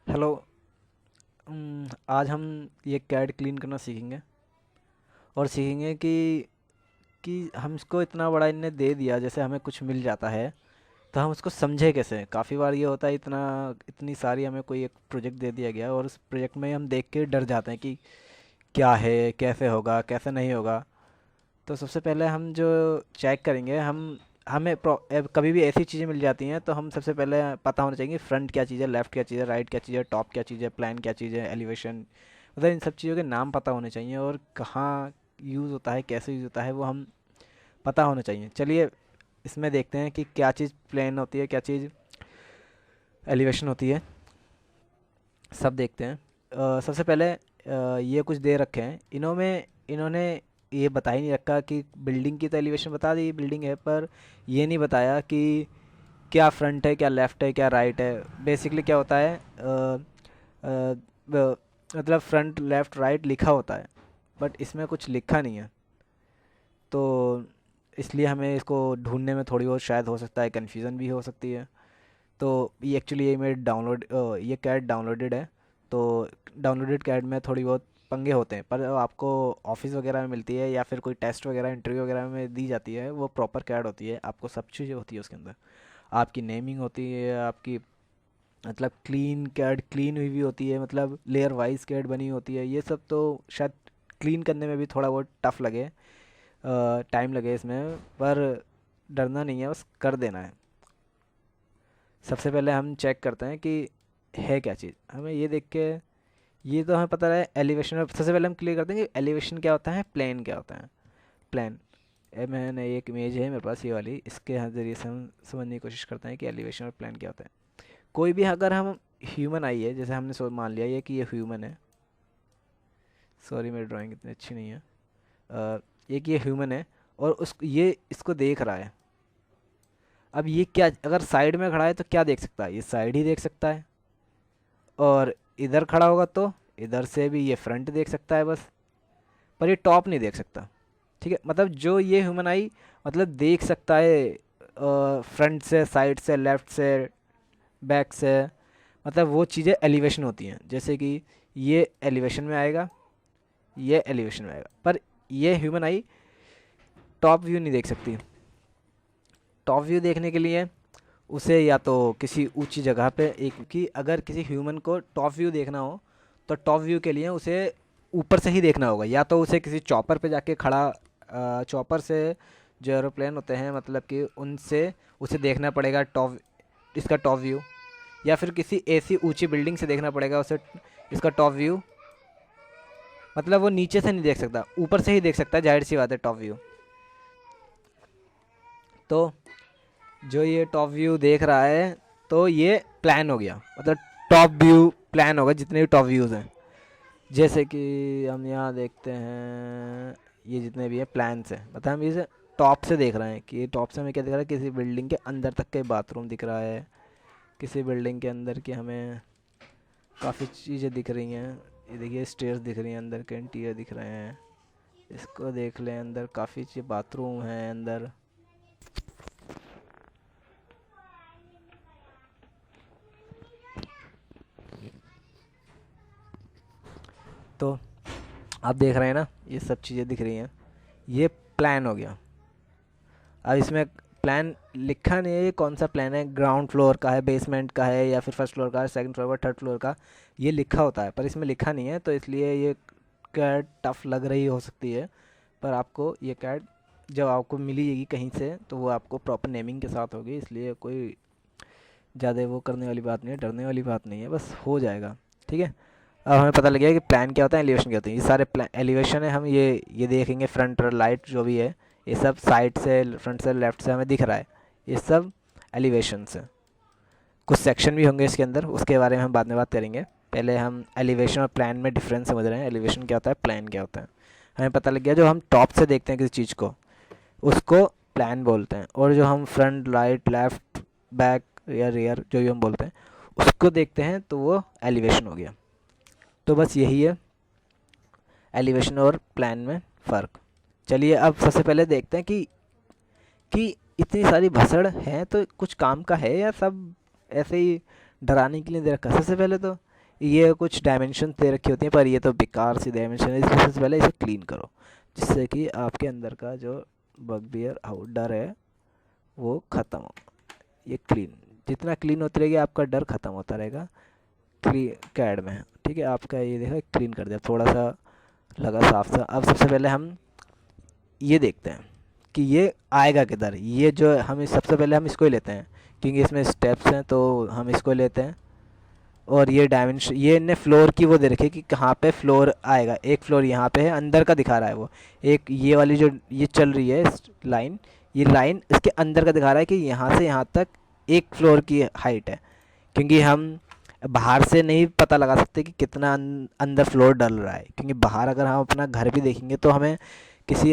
Hello. आज हम ये कैड क्लीन करना सीखेंगे और सीखेंगे कि हम इसको इतना बड़ा इनने दे दिया, जैसे हमें कुछ मिल जाता है तो हम उसको समझे कैसे। काफ़ी बार ये होता है, इतनी सारी हमें कोई एक प्रोजेक्ट दे दिया गया और उस प्रोजेक्ट में हम देख के डर जाते हैं कि क्या है, कैसे होगा, कैसे नहीं होगा। तो सबसे पहले हम जो चेक करेंगे, कभी भी ऐसी चीज़ें मिल जाती हैं तो हम सबसे पहले पता होना चाहिए फ्रंट क्या चीज़ है, लेफ़्ट क्या चीज़ है, राइट क्या चीज़ है, टॉप क्या चीज़ है, प्लान क्या चीज़ है, एलिवेशन। मतलब इन सब चीज़ों के नाम पता होने चाहिए और कहाँ यूज़ होता है, कैसे यूज़ होता है, वो हम पता होना चाहिए। चलिए इसमें देखते हैं कि क्या चीज़ प्लान होती है, क्या चीज़ एलिवेशन होती है। सब देखते हैं। सबसे पहले ये कुछ दे रखे हैं इन्होंने ये बता ही नहीं रखा कि बिल्डिंग की तो एलिवेशन बता दी, बिल्डिंग है, पर ये नहीं बताया कि क्या फ्रंट है, क्या लेफ़्ट है, क्या राइट है। बेसिकली क्या होता है, मतलब फ्रंट लेफ़्ट राइट लिखा होता है, बट इसमें कुछ लिखा नहीं है। तो इसलिए हमें इसको ढूंढने में थोड़ी बहुत शायद हो सकता है कन्फ्यूज़न भी हो सकती है। तो ये मेरे ये कैड डाउनलोडेड है। तो डाउनलोडेड कैड में थोड़ी बहुत पंगे होते हैं, पर आपको ऑफिस वगैरह में मिलती है या फिर कोई टेस्ट वगैरह इंटरव्यू वगैरह में दी जाती है, वो प्रॉपर कैड होती है। आपको सब चीज़ें होती है उसके अंदर, आपकी नेमिंग होती है, आपकी मतलब क्लीन कैड क्लीन हुई भी होती है, मतलब लेयर वाइज कैड बनी होती है। ये सब तो शायद क्लीन करने में भी थोड़ा बहुत टफ लगे, टाइम लगे इसमें, पर डरना नहीं है, बस कर देना है। सबसे पहले हम चेक करते हैं कि है क्या चीज़। हमें ये देख के ये तो हमें पता है एलिवेशन में। सबसे पहले हम क्लियर करते हैं कि एलिवेशन क्या होता है, प्लेन क्या होता है। प्लेन, मैंने एक इमेज है मेरे पास ये वाली, इसके ज़रिए से हम समझने की कोशिश करते हैं कि एलिवेशन और प्लेन क्या होता है। कोई भी अगर हम ह्यूमन आई है, जैसे हमने मान लिया ये कि ये ह्यूमन है। सॉरी मेरी ड्राइंग इतनी अच्छी नहीं है। एक ये ह्यूमन है और उस ये इसको देख रहा है। अब ये क्या, अगर साइड में खड़ा है तो क्या देख सकता है, ये साइड ही देख सकता है। और इधर खड़ा होगा तो इधर से भी ये फ्रंट देख सकता है बस, पर ये टॉप नहीं देख सकता। ठीक है, मतलब जो ये ह्यूमन आई मतलब देख सकता है फ्रंट से, साइड से, लेफ्ट से, बैक से। मतलब वो चीज़ें एलिवेशन होती हैं, जैसे कि ये एलिवेशन में आएगा, ये एलिवेशन में आएगा, पर ये ह्यूमन आई टॉप व्यू नहीं देख सकती। टॉप व्यू देखने के लिए उसे या तो किसी ऊंची जगह पे, एक कि अगर किसी ह्यूमन को टॉप व्यू देखना हो तो टॉप व्यू के लिए उसे ऊपर से ही देखना होगा, या तो उसे किसी चॉपर पे जाके खड़ा, चॉपर से जो एरोप्लेन होते हैं मतलब कि उनसे उसे देखना पड़ेगा टॉप, इसका टॉप व्यू। या फिर किसी ऐसी ऊंची बिल्डिंग से देखना पड़ेगा उसे इसका टॉप व्यू। मतलब वो नीचे से नहीं देख सकता, ऊपर से ही देख सकता है, जाहिर सी बात है टॉप व्यू। तो जो ये टॉप व्यू देख रहा है तो ये प्लान हो गया, मतलब टॉप व्यू प्लान होगा जितने भी टॉप व्यूज़ हैं। जैसे कि हम यहाँ देखते हैं, ये जितने भी हैं प्लान्स हैं, मतलब हम इसे टॉप से देख रहे हैं कि टॉप से हमें क्या दिख रहा है, किसी बिल्डिंग के अंदर तक के बाथरूम दिख रहा है, किसी बिल्डिंग के अंदर की हमें काफ़ी चीज़ें दिख रही हैं। ये देखिए स्टेयर्स दिख रही हैं, अंदर के इंटीरियर दिख रहे हैं। इसको देख लें, अंदर काफ़ी चीज़ बाथरूम है अंदर। तो आप देख रहे हैं ना, ये सब चीज़ें दिख रही हैं। ये प्लान हो गया। अब इसमें प्लान लिखा नहीं है ये कौन सा प्लान है, ग्राउंड फ्लोर का है, बेसमेंट का है, या फिर फर्स्ट फ्लोर का है, सेकंड फ्लोर का, थर्ड फ्लोर का। ये लिखा होता है पर इसमें लिखा नहीं है, तो इसलिए ये कैड टफ लग रही हो सकती है। पर आपको ये कैड जब आपको मिलेगी कहीं से तो वो आपको प्रॉपर नेमिंग के साथ होगी, इसलिए कोई ज़्यादा वो करने वाली बात नहीं है, डरने वाली बात नहीं है, बस हो जाएगा। ठीक है। अब हमें पता लग गया कि प्लान क्या होता है, एलिवेशन क्या होती है। ये सारे एलिवेशन है, हम ये देखेंगे फ्रंट और लाइट जो भी है, ये सब साइड से, फ्रंट से, लेफ्ट से हमें दिख रहा है, ये सब एलिवेशंस है। कुछ सेक्शन भी होंगे इसके अंदर, उसके बारे में हम बाद में बात करेंगे। पहले हम एलिवेशन और प्लान में डिफरेंस समझ रहे हैं, एलिवेशन क्या होता है, प्लान क्या होता है। हमें पता लग गया जो हम टॉप से देखते हैं किसी चीज़ को उसको प्लान बोलते हैं, और जो हम फ्रंट, राइट, लेफ्ट, बैक या रियर जो भी हम बोलते हैं उसको देखते हैं तो वो एलिवेशन हो गया। तो बस यही है एलिवेशन और प्लान में फ़र्क। चलिए अब सबसे पहले देखते हैं कि इतनी सारी भसड़ है तो कुछ काम का है या सब ऐसे ही डराने के लिए दे रखा है। सबसे पहले तो ये कुछ डायमेंशन दे रखी होती हैं, पर ये तो बेकार सी डायमेंशन है, इसलिए सबसे पहले इसे क्लीन करो, जिससे कि आपके अंदर का जो बगबियर डर है वो ख़त्म हो। ये क्लीन, जितना क्लीन होती रहेगी आपका डर ख़त्म होता रहेगा कैड में। ठीक है, आपका ये देखा क्लीन कर दिया, थोड़ा सा लगा साफ सा। अब सबसे पहले हम ये देखते हैं कि ये आएगा किधर। ये जो हम सबसे पहले हम इसको ही लेते हैं, क्योंकि इसमें स्टेप्स हैं, तो हम इसको लेते हैं। और ये डायमेंशन, ये इनने फ्लोर की वो दे रखी है कि कहाँ पे फ्लोर आएगा। एक फ्लोर यहाँ पे है, अंदर का दिखा रहा है वो। एक ये वाली जो ये चल रही है लाइन, ये लाइन इसके अंदर का दिखा रहा है कि यहाँ से यहाँ तक एक फ्लोर की हाइट है, क्योंकि हम बाहर से नहीं पता लगा सकते कि कितना अंदर फ्लोर डल रहा है। क्योंकि बाहर अगर हम अपना घर भी देखेंगे तो हमें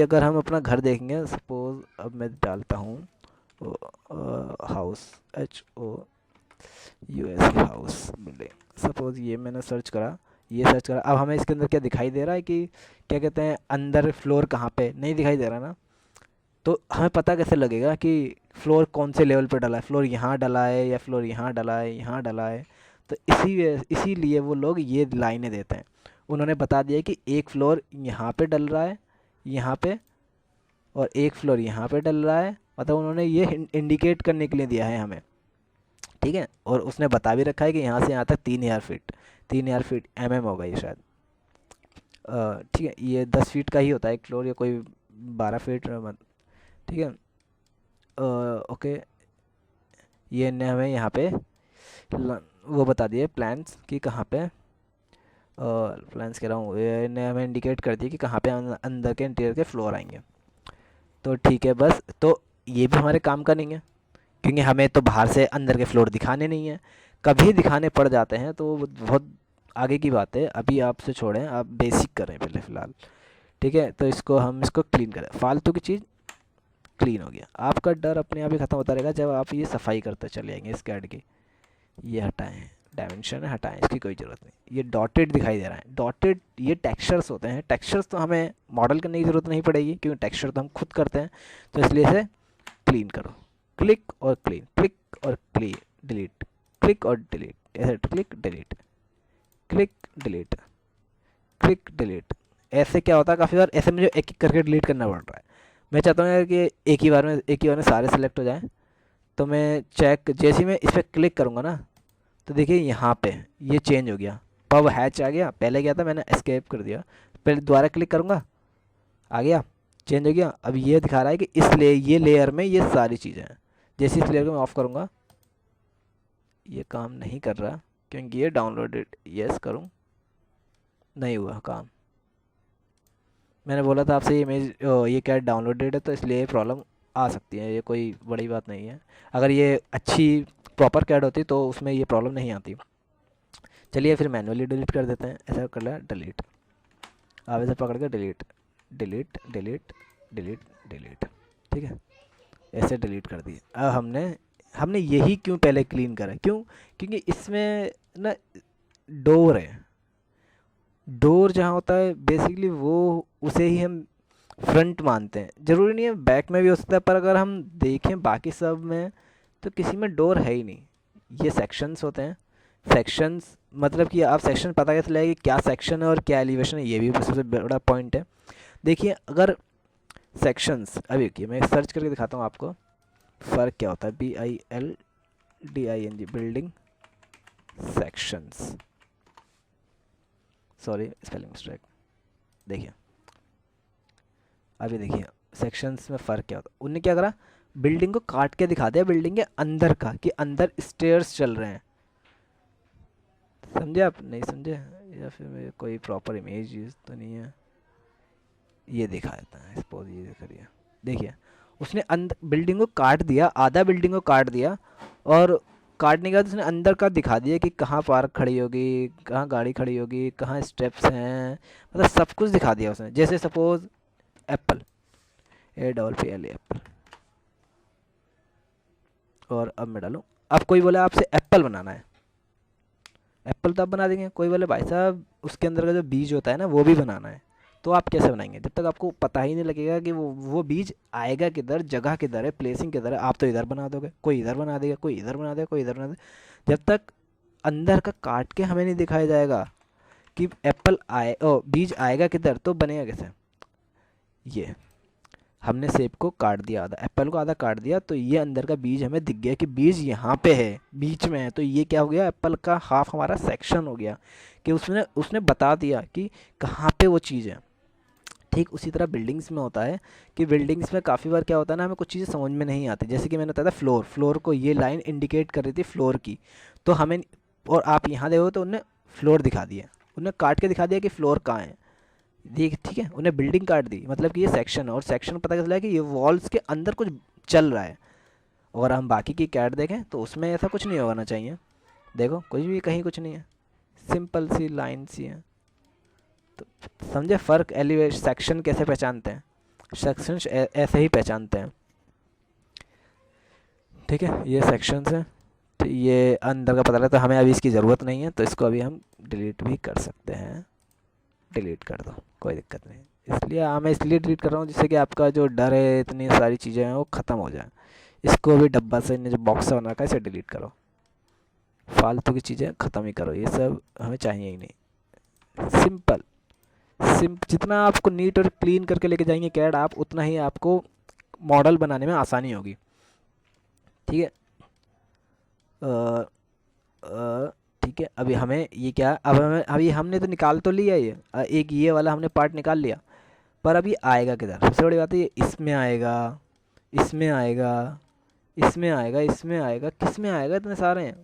अगर हम अपना घर देखेंगे, सपोज अब मैं डालता हूँ house, HOUS house building, suppose ये मैंने सर्च करा, ये सर्च करा। अब हमें इसके अंदर क्या दिखाई दे रहा है कि क्या कहते हैं, अंदर फ्लोर कहाँ पे, नहीं दिखाई दे रहा ना। तो हमें पता कैसे लगेगा कि फ्लोर कौन से लेवल पर डला है, फ्लोर यहाँ डला है या फ्लोर यहाँ डला है, यहाँ डला है। तो इसीलिए वो लोग ये लाइनें देते हैं। उन्होंने बता दिया कि एक फ्लोर यहाँ पे डल रहा है, यहाँ पे, और एक फ्लोर यहाँ पे डल रहा है। मतलब उन्होंने ये इंडिकेट करने के लिए दिया है हमें। ठीक है, और उसने बता भी रखा है कि यहाँ से यहाँ तक 3000 फीट, 3000 फीट होगा ये शायद। ठीक है, ये 10 फीट का ही होता है एक फ्लोर, या कोई 12 फीट मत। ठीक है, ओके। ये ने हमें यहाँ पे वो बता दिए प्लान्स कि कहाँ पे, प्लान्स कह रहा हूँ, ये ने हमें इंडिकेट कर दिया कि कहाँ पे अंदर के इंटीरियर के फ्लोर आएंगे। तो ठीक है, बस तो ये भी हमारे काम का नहीं है, क्योंकि हमें तो बाहर से अंदर के फ्लोर दिखाने नहीं है। कभी दिखाने पड़ जाते हैं तो वो बहुत आगे की बात है, अभी आपसे छोड़ें, आप बेसिक करें पहले फ़िलहाल। ठीक है, तो इसको क्लीन करें, फालतू की चीज़ क्लीन हो गया। आपका डर अपने आप ही ख़त्म होता रहेगा जब आप ये सफाई करते चले जाएंगे इस कैड की। ये हटाएं, डायमेंशन है, हटाएं, इसकी कोई ज़रूरत नहीं। ये डॉटेड दिखाई दे रहा है, डॉटेड ये टेक्सचर्स होते हैं। टेक्सचर्स तो हमें मॉडल करने की ज़रूरत नहीं पड़ेगी, क्योंकि टेक्सचर तो हम खुद करते हैं। तो इसलिए इसे क्लीन करो, क्लिक और क्लीन, क्लिक और क्लीन, डिलीट, क्लिक और डिलीट, ऐसे click delete, click delete, click delete. ऐसे क्या होता है, काफ़ी बार ऐसे मुझे एक एक करके डिलीट करना पड़ रहा है। मैं चाहता हूँ यार कि एक ही बार में सारे सेलेक्ट हो जाएं। तो मैं चेक, जैसे ही मैं इस पर क्लिक करूँगा ना, तो देखिए यहाँ पे ये चेंज हो गया, पब हैच आ गया। पहले क्या था, मैंने एस्केप कर दिया, पहले दोबारा क्लिक करूँगा, आ गया, चेंज हो गया। अब ये दिखा रहा है कि ये लेयर में ये सारी चीज़ें हैं। जैसे इस लेयर को मैं ऑफ़ करूँगा, ये काम नहीं कर रहा, क्योंकि ये डाउनलोडेड, यस करूँ, नहीं हुआ काम। मैंने बोला था आपसे, ये इमेज ये क्या डाउनलोडेड है, तो इसलिए ये प्रॉब्लम आ सकती है, ये कोई बड़ी बात नहीं है। अगर ये अच्छी प्रॉपर कैड होती तो उसमें ये प्रॉब्लम नहीं आती। चलिए फिर मैनुअली डिलीट कर देते हैं। ऐसा कर लिया, डिलीट, आप ऐसे पकड़ के delete, delete, delete, delete, delete. ठीक है, ऐसे डिलीट कर दिए। अब हमने हमने यही क्यों पहले क्लीन करा, क्यों, क्योंकि इसमें ना डोर है। डोर जहाँ होता है बेसिकली वो, उसे ही हम फ्रंट मानते हैं। ज़रूरी नहीं है बैक में भी हो सकता है, पर अगर हम देखें बाकी सब में तो किसी में डोर है ही नहीं। ये सेक्शंस होते हैं। सेक्शंस मतलब कि आप सेक्शन पता कैसे लगेगा कि क्या सेक्शन है और क्या एलिवेशन है, ये भी सबसे बड़ा पॉइंट है। देखिए अगर सेक्शंस, अभी देखिए मैं सर्च करके दिखाता हूँ आपको फ़र्क क्या होता है। BILDING, building sections, sorry spelling mistake. देखिए अभी देखिए सेक्शंस में फ़र्क क्या होता है। उनने क्या करा, बिल्डिंग को काट के दिखा दिया बिल्डिंग के अंदर का, कि अंदर स्टेयर्स चल रहे हैं। समझे आप, नहीं समझे, या फिर मेरे कोई प्रॉपर इमेज यूज़ तो नहीं है। ये दिखा देता है, सपोज ये करिए, देखिए उसने अंदर बिल्डिंग को काट दिया, आधा बिल्डिंग को काट दिया, और काटने के बाद उसने अंदर का दिखा दिया कि कहाँ पार्क खड़ी होगी, कहाँ गाड़ी खड़ी होगी, कहाँ स्टेप्स हैं, मतलब सब कुछ दिखा दिया उसने। जैसे सपोज एप्पल, APPLE एप्पल, और अब मैं डालूँ, अब कोई बोला आपसे एप्पल बनाना है, एप्पल तो आप बना देंगे। कोई बोले भाई साहब उसके अंदर का जो बीज होता है ना वो भी बनाना है, तो आप कैसे बनाएंगे जब तक आपको पता ही नहीं लगेगा कि वो बीज आएगा किधर, जगह किधर है, प्लेसिंग किधर है। आप तो इधर बना दोगे, कोई इधर बना देगा, कोई इधर बना देगा, कोई इधर बना देगा। जब तक अंदर का काट के हमें नहीं दिखाया जाएगा कि एप्पल आए ओ बीज आएगा किधर, तो बनेगा कैसे। ये हमने सेब को काट दिया आधा, एप्पल को आधा काट दिया, तो ये अंदर का बीज हमें दिख गया कि बीज यहाँ पे है, बीच में है। तो ये क्या हो गया, एप्पल का हाफ हमारा सेक्शन हो गया, कि उसने उसने बता दिया कि कहाँ पे वो चीज़ है। ठीक उसी तरह बिल्डिंग्स में होता है कि बिल्डिंग्स में काफ़ी बार क्या होता है ना, हमें कुछ चीज़ें समझ में नहीं आती। जैसे कि मैंने बताया था फ्लोर, फ्लोर को ये लाइन इंडिकेट कर रही थी फ्लोर की, तो हमें, और आप यहाँ देखो तो उन्हें फ्लोर दिखा दिया, उन्हें काट के दिखा दिया कि फ्लोर कहाँ है। देख ठीक है, उन्हें बिल्डिंग काट दी, मतलब कि ये सेक्शन है, और सेक्शन पता चला कि ये वॉल्स के अंदर कुछ चल रहा है। और हम बाकी की कैट देखें तो उसमें ऐसा कुछ नहीं होना चाहिए। देखो कुछ भी कहीं कुछ नहीं है, सिंपल सी लाइन सी है। तो समझे फ़र्क, एलिवेशन सेक्शन कैसे पहचानते हैं, सेक्शन ऐसे ही पहचानते हैं। ठीक है, ये सेक्शंस हैं, तो ये अंदर का पता लगा। तो हमें अभी इसकी ज़रूरत नहीं है, तो इसको अभी हम डिलीट भी कर सकते हैं। डिलीट कर दो, कोई दिक्कत नहीं। इसलिए मैं इसलिए डिलीट कर रहा हूँ जिससे कि आपका जो डर है, इतनी सारी चीज़ें हैं, वो ख़त्म हो जाए। इसको भी डब्बा से, जो बॉक्स से बना रखा है, इसे डिलीट करो। फालतू की चीज़ें ख़त्म ही करो, ये सब हमें चाहिए ही नहीं। सिंपल जितना आपको नीट और क्लीन करके लेके जाएंगे कैड आप, उतना ही आपको मॉडल बनाने में आसानी होगी। ठीक है, ठीक है। अभी हमें ये क्या, अब हमें अभी हमने तो निकाल तो लिया ये, एक ये वाला हमने पार्ट निकाल लिया, पर अभी आएगा किधर। सबसे बड़ी बात है ये इसमें आएगा, इसमें आएगा, इसमें आएगा, इसमें आएगा, किस में आएगा, इतने सारे हैं।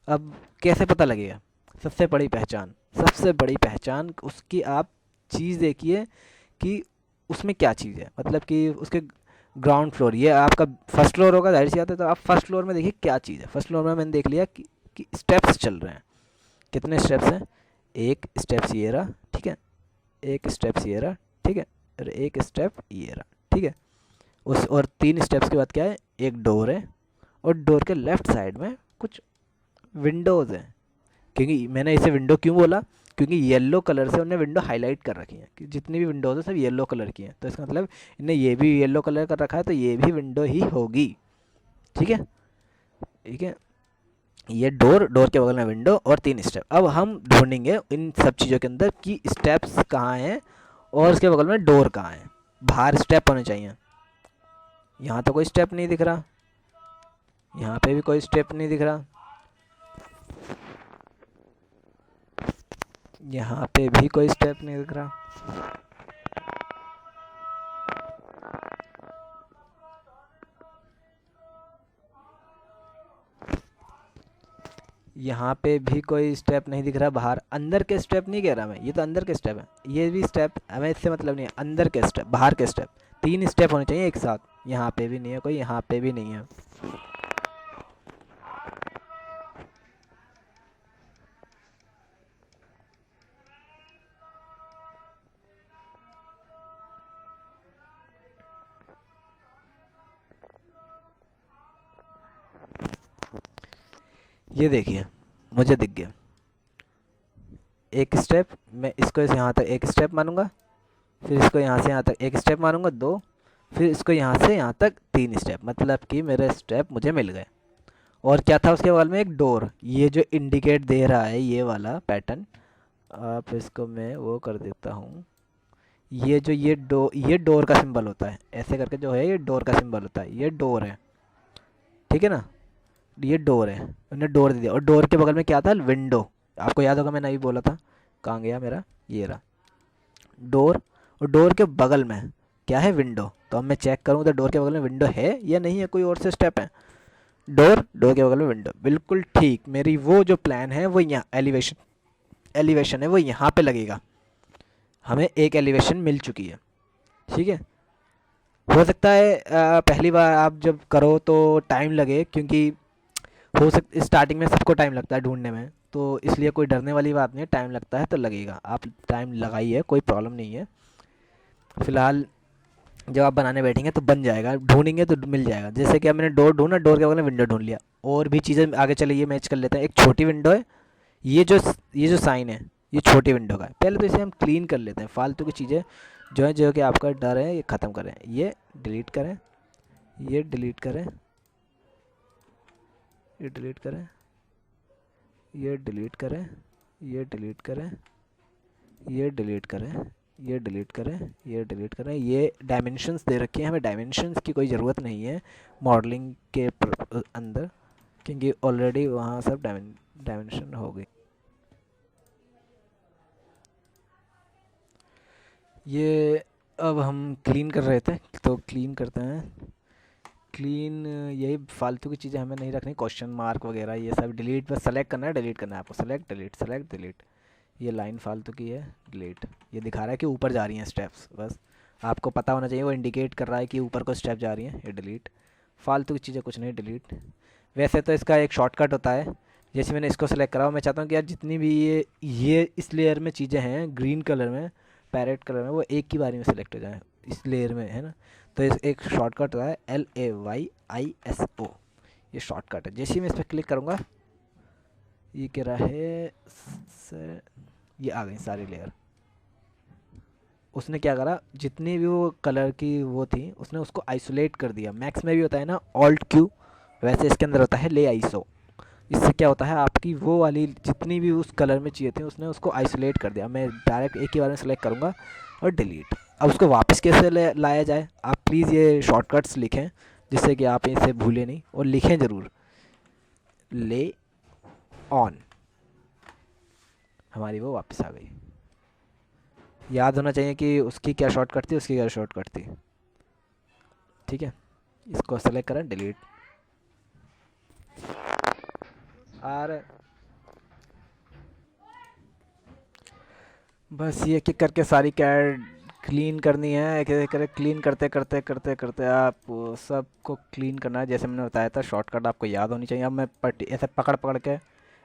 अब कैसे पता लगेगा। सबसे बड़ी पहचान, सबसे बड़ी पहचान उसकी आप चीज़ देखिए कि उसमें क्या चीज़ है, मतलब कि उसके ग्राउंड फ्लोर, ये आपका फर्स्ट फ्लोर होगा जाहिर सी बात है, तो आप फर्स्ट फ्लोर में देखिए क्या चीज़ है। फर्स्ट फ्लोर में मैंने देख लिया कि स्टेप्स चल रहे हैं। कितने स्टेप्स हैं, एक स्टेप्स ये रहा, ठीक है, एक स्टेप्स ये रहा, ठीक है, और एक स्टेप ये रहा, ठीक है। उस और 3 स्टेप्स के बाद क्या है, एक डोर है, और डोर के लेफ्ट साइड में कुछ विंडोज़ हैं। क्योंकि मैंने इसे विंडो क्यों बोला, क्योंकि येलो कलर से उन्होंने विंडो हाईलाइट कर रखी है, कि जितनी भी विंडोज़ हैं सब येलो कलर की हैं, तो इसका मतलब इन्हें ये भी येलो कलर कर रखा है, तो ये भी विंडो ही होगी। ठीक है, ठीक है। ये डोर, डोर के बगल में विंडो और 3 स्टेप। अब हम ढूंढेंगे इन सब चीज़ों के अंदर कि स्टेप्स कहाँ हैं और उसके बगल में डोर कहाँ है। बाहर स्टेप होने चाहिए। यहाँ तो कोई स्टेप नहीं दिख रहा, यहाँ पे भी कोई स्टेप नहीं दिख रहा, यहाँ पे भी कोई स्टेप नहीं दिख रहा। यहाँ पे भी कोई स्टेप नहीं दिख रहा। बाहर अंदर के स्टेप नहीं कह रहा मैं, ये तो अंदर के स्टेप है, ये भी स्टेप हमें इससे मतलब नहीं है। अंदर के स्टेप, बाहर के स्टेप, 3 स्टेप होने चाहिए एक साथ। यहाँ पे भी नहीं है कोई, यहाँ पे भी नहीं है। ये देखिए मुझे दिख गया एक स्टेप। मैं इसको यहाँ तक एक स्टेप मानूंगा, फिर इसको यहाँ से यहाँ तक एक स्टेप मारूंगा 2, फिर इसको यहाँ से यहाँ तक 3 स्टेप, मतलब कि मेरे स्टेप मुझे मिल गए। और क्या था उसके बगल में, एक डोर। ये जो इंडिकेट दे रहा है ये वाला पैटर्न, आप इसको मैं वो कर देता हूँ। ये जो ये डोर का सिंबल होता है, ऐसे करके जो है ये डोर का सिंबल होता है, ये डोर है, ठीक है ना। ये डोर है, उन्हें डोर दे दिया। और डोर के बगल में क्या था, विंडो। आपको याद होगा मैंने अभी बोला था, कहाँ गया मेरा, ये रहा डोर। और डोर के बगल में क्या है, विंडो। तो अब मैं चेक करूँ तो डोर के बगल में विंडो है या नहीं है, कोई और से स्टेप है। डोर के बगल में विंडो, बिल्कुल ठीक। मेरी वो जो प्लान है वो यहाँ एलिवेशन है वो यहाँ पे लगेगा। हमें एक एलिवेशन मिल चुकी है, ठीक है। हो सकता है पहली बार आप जब करो तो टाइम लगे, क्योंकि हो सकता स्टार्टिंग में सबको टाइम लगता है ढूंढने में, तो इसलिए कोई डरने वाली बात नहीं है। टाइम लगता है तो लगेगा, आप टाइम लगाइए, कोई प्रॉब्लम नहीं है। फिलहाल जब आप बनाने बैठेंगे तो बन जाएगा, ढूंढेंगे तो मिल जाएगा। जैसे कि अब मैंने डोर ढूंढा, डोर के बगल में विंडो ढूंढ लिया। और भी चीज़ें आगे चले, ये मैच कर लेते हैं। एक छोटी विंडो है, ये जो साइन है ये छोटी विंडो का है। पहले तो इसे हम क्लीन कर लेते हैं, फालतू की चीज़ें जो कि आपका डर है ये ख़त्म करें। ये डिलीट करें, ये डिलीट करें, ये डिलीट करें, ये डिलीट करें, ये डिलीट करें, ये डिलीट करें, ये डिलीट करें, ये डिलीट करें। ये डायमेंशंस दे रखी है, हमें डायमेंशंस की कोई ज़रूरत नहीं है मॉडलिंग के अंदर, क्योंकि ऑलरेडी वहाँ सब डायमेंशन हो गई। ये अब हम क्लीन कर रहे थे तो क्लीन करते हैं। क्लीन, यही फालतू की चीज़ें हमें नहीं रखनी, क्वेश्चन मार्क वगैरह ये सब डिलीट, बस सेलेक्ट करना है, डिलीट करना है आपको, सेलेक्ट डिलीट, सेलेक्ट डिलीट। ये लाइन फालतू की है, डिलीट। ये दिखा रहा है कि ऊपर जा रही हैं स्टेप्स, बस आपको पता होना चाहिए, वो इंडिकेट कर रहा है कि ऊपर को स्टेप जा रही हैं, ये डिलीट। फालतू की चीज़ें कुछ नहीं, डिलीट। वैसे तो इसका एक शॉर्टकट होता है, जैसे मैंने इसको सेलेक्ट करा, मैं चाहता हूँ कि यार जितनी भी ये इस लेयर में चीज़ें हैं ग्रीन कलर में, पैरेट कलर में, वो एक की बारी में सेलेक्ट हो जाए इस लेयर में, है ना। तो इस एक शॉर्टकट होता है LAYISO, ये शॉर्टकट है। जैसे ही मैं इस पर क्लिक करूँगा, ये कह रहा है ये आ गई सारी लेयर। उसने क्या करा, जितनी भी वो कलर की वो थी उसने उसको आइसोलेट कर दिया। मैक्स में भी होता है ना Alt Q, वैसे इसके अंदर होता है ले आइसो। इससे क्या होता है, आपकी वो वाली जितनी भी उस कलर में चाहिए थी उसने उसको आइसोलेट कर दिया। मैं डायरेक्ट एक ही बार में सेलेक्ट करूँगा और डिलीट। अब उसको वापस कैसे लाया जाए, आप प्लीज़ ये शॉर्टकट्स लिखें जिससे कि आप इसे भूलें नहीं, और लिखें ज़रूर, ले ऑन। हमारी वो वापस आ गई। याद होना चाहिए कि उसकी क्या शॉर्टकट थी, उसकी क्या शॉर्टकट थी। ठीक है, इसको सेलेक्ट करें, डिलीट। और बस ये कि करके सारी कैड क्लीन करनी है, एक एक करके क्लीन करते करते करते करते आप सबको क्लीन करना है। जैसे मैंने बताया था, शॉर्टकट आपको याद होनी चाहिए। अब मैं ऐसे पकड़ पकड़ के,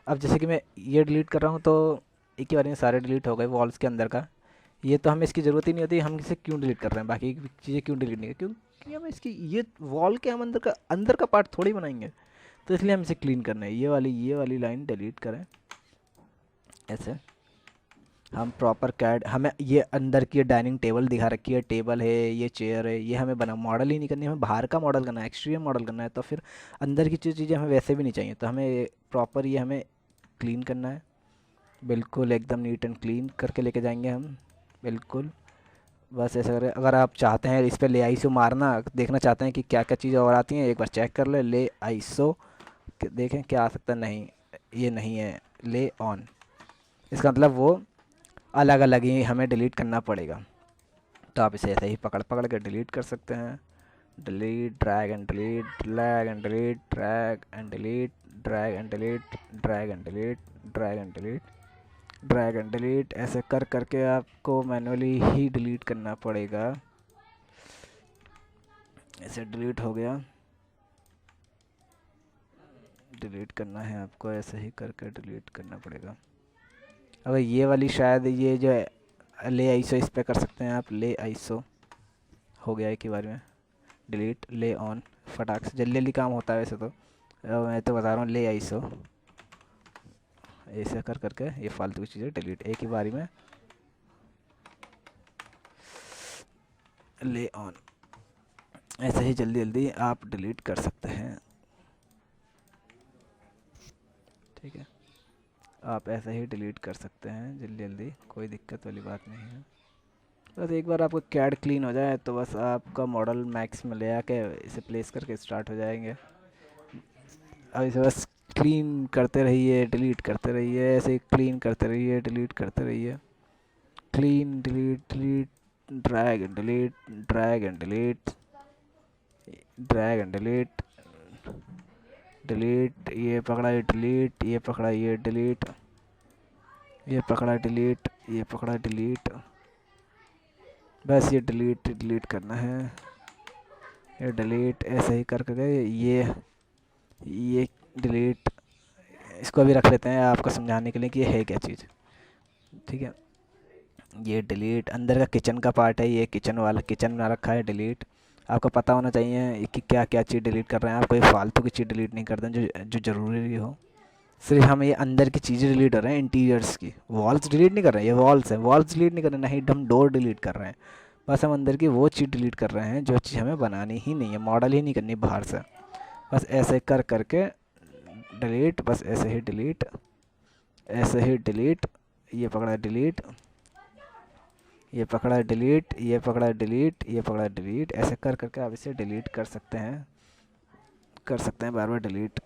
अब जैसे कि मैं ये डिलीट कर रहा हूँ तो एक ही बार में सारे डिलीट हो गए वॉल्स के अंदर का। ये तो हमें इसकी ज़रूरत ही नहीं होती, हम इसे क्यों डिलीट कर रहे हैं, बाकी की चीज़ें क्यों डिलीट नहीं कर, क्योंकि हम इसकी ये वॉल के हम अंदर का पार्ट थोड़ी बनाएंगे, तो इसलिए हम इसे क्लीन करना है। ये वाली लाइन डिलीट करें ऐसे। हम प्रॉपर कैड, हमें ये अंदर की डाइनिंग टेबल दिखा रखी है, टेबल है, ये चेयर है, ये हमें बना मॉडल ही नहीं करनी, हमें बाहर का मॉडल करना है, एक्सटीरियर मॉडल करना है। तो फिर अंदर की चीज़ें हमें वैसे भी नहीं चाहिए, तो हमें प्रॉपर ये हमें क्लीन करना है, बिल्कुल एकदम नीट एंड क्लीन करके लेके जाएंगे हम, बिल्कुल। बस ऐसे करें। अगर आप चाहते हैं इस पर ले आईसो मारना, देखना चाहते हैं कि क्या क्या चीज़ें और आती हैं, एक बार चेक कर ले आईसो, देखें क्या आ सकता है। नहीं, ये नहीं है, ले ऑन। इसका मतलब वो अलग अलग ही हमें डिलीट करना पड़ेगा। तो आप इसे ऐसे ही पकड़ पकड़ के डिलीट कर सकते हैं। Delete, drag and delete, drag and delete, drag and delete, drag and delete, drag and delete, drag and delete, drag and delete. ऐसे कर करके आपको मैनुअली ही डिलीट करना पड़ेगा। ऐसे डिलीट हो गया, डिलीट करना है आपको, ऐसे ही करके डिलीट करना पड़ेगा। अगर ये वाली शायद ये जो ले आईसो, इस पे कर सकते हैं आप, ले आईसो हो गया एक ही बार में डिलीट। ले ऑन, फटाक से जल्दी जल्दी काम होता है वैसे तो, मैं तो बता रहा हूँ, ले आईसो। ऐसे कर करके ये फालतू की चीज़ें डिलीट एक ही बारी में, ले ऑन। ऐसे ही जल्दी जल्दी आप डिलीट कर सकते हैं। ठीक है, आप ऐसे ही डिलीट कर सकते हैं जल्दी जल्दी, कोई दिक्कत वाली बात नहीं है। बस एक बार आपका कैड क्लीन हो जाए तो बस आपका मॉडल मैक्स में ले आके इसे प्लेस करके स्टार्ट हो जाएंगे। अब इसे बस क्लीन करते रहिए, डिलीट करते रहिए, ऐसे ही क्लीन करते रहिए, डिलीट करते रहिए, clean delete delete, drag and delete, drag and delete, drag and delete, delete. ये पकड़ा, ये डिलीट, ये पकड़ा, ये डिलीट, ये पकड़ा डिलीट, ये पकड़ा डिलीट। बस ये डिलीट डिलीट करना है, ये डिलीट। ऐसे ही कर करके ये डिलीट। इसको भी रख लेते हैं आपको समझाने के लिए कि ये है क्या चीज़। ठीक है, ये डिलीट अंदर का किचन का पार्ट है, ये किचन वाला किचन में रखा है, डिलीट। आपको पता होना चाहिए कि क्या क्या चीज़ डिलीट कर रहे हैं आप, कोई फालतू की चीज़ डिलीट नहीं करते जो जो ज़रूरी हो। सिर्फ हम ये अंदर की चीज़ें डिलीट कर रहे हैं, इंटीरियर्स की। वॉल्स डिलीट नहीं कर रहे हैं, ये वॉल्स हैं, वॉल्स डिलीट नहीं कर रहे हैं, नहीं हम डोर डिलीट कर रहे हैं। बस हम अंदर की वो चीज़ डिलीट कर रहे हैं जो चीज़ हमें बनानी ही नहीं है, मॉडल ही नहीं करनी बाहर से। बस ऐसे कर करके डिलीट, बस ऐसे ही डिलीट, ऐसे ही डिलीट, ये पकड़ा डिलीट, ये पकड़ा डिलीट, ये पकड़ा डिलीट, ये पकड़ा डिलीट, ऐसे कर करके आप इसे डिलीट कर सकते हैं, बार बार डिलीट।